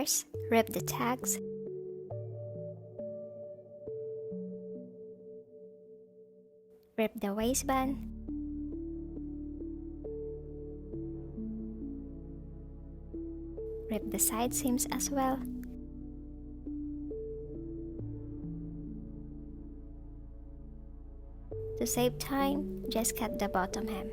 First, rip the tags. Rip the waistband. Rip the side seams as well. To save time, just cut the bottom hem.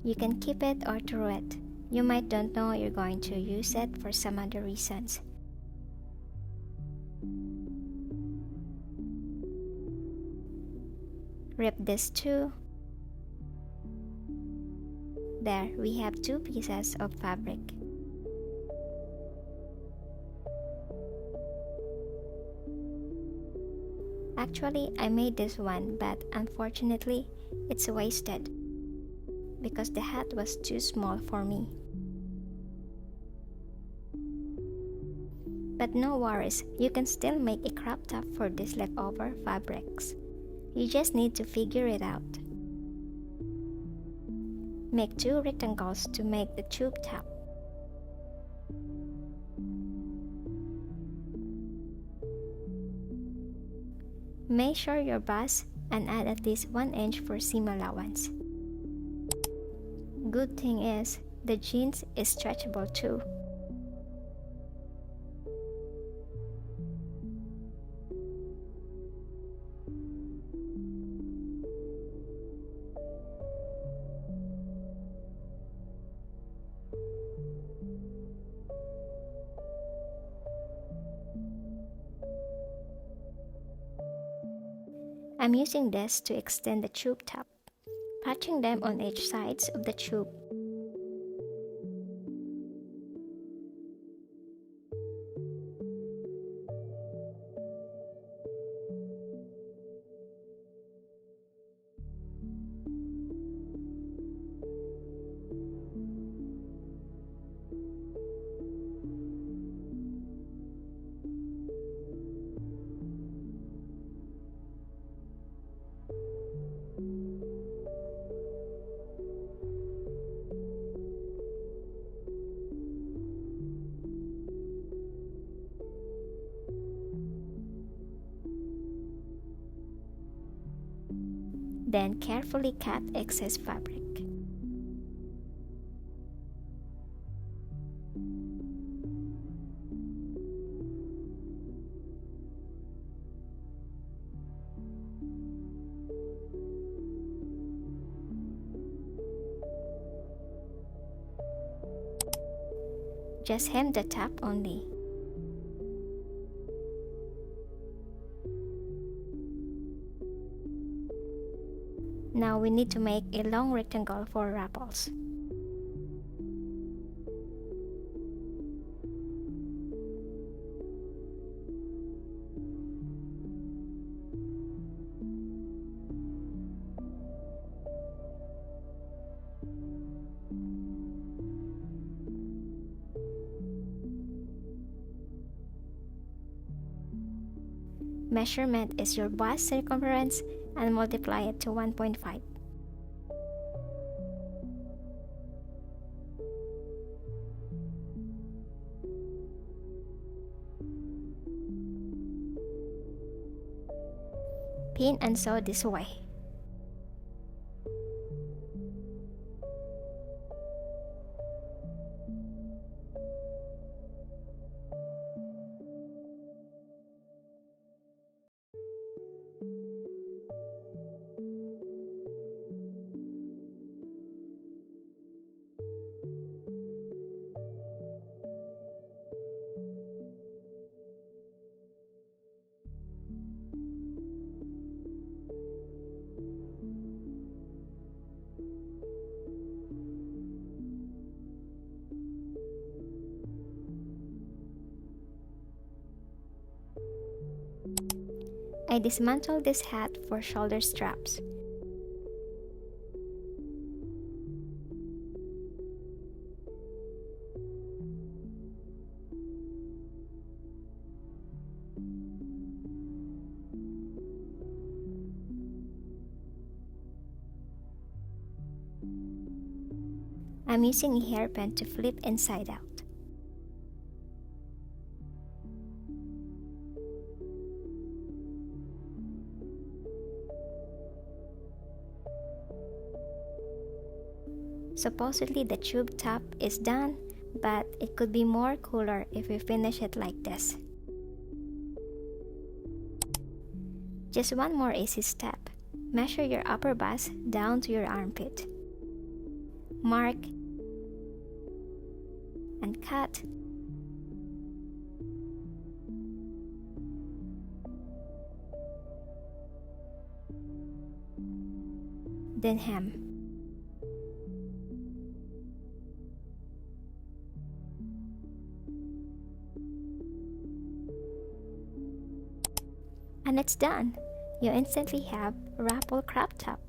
You can keep it or throw it. You might don't know you're going to use it for some other reasons. Rip this too. There, we have 2 pieces of fabric. Actually, I made this one, but unfortunately, it's wasted because the hat was too small for me. But no worries, you can still make a crop top for these leftover fabrics. You just need to figure it out. Make 2 rectangles to make the tube top. Measure your bust and add at least 1 inch for seam allowance. Good thing is, the jeans is stretchable too. I'm using this to extend the tube top, patching them on each sides of the tube. Then carefully cut excess fabric. Just hem the top only. Now we need to make a long rectangle for ruffles. Measurement is your bust circumference and multiply it to 1.5. Pin and sew this way. I dismantled this hat for shoulder straps. I'm using a hairpin to flip inside out. Supposedly the tube top is done, but it could be more cooler if we finish it like this. Just one more easy step. Measure your upper bust down to your armpit. Mark and cut. Then hem. And it's done. You instantly have a ruffled crop top.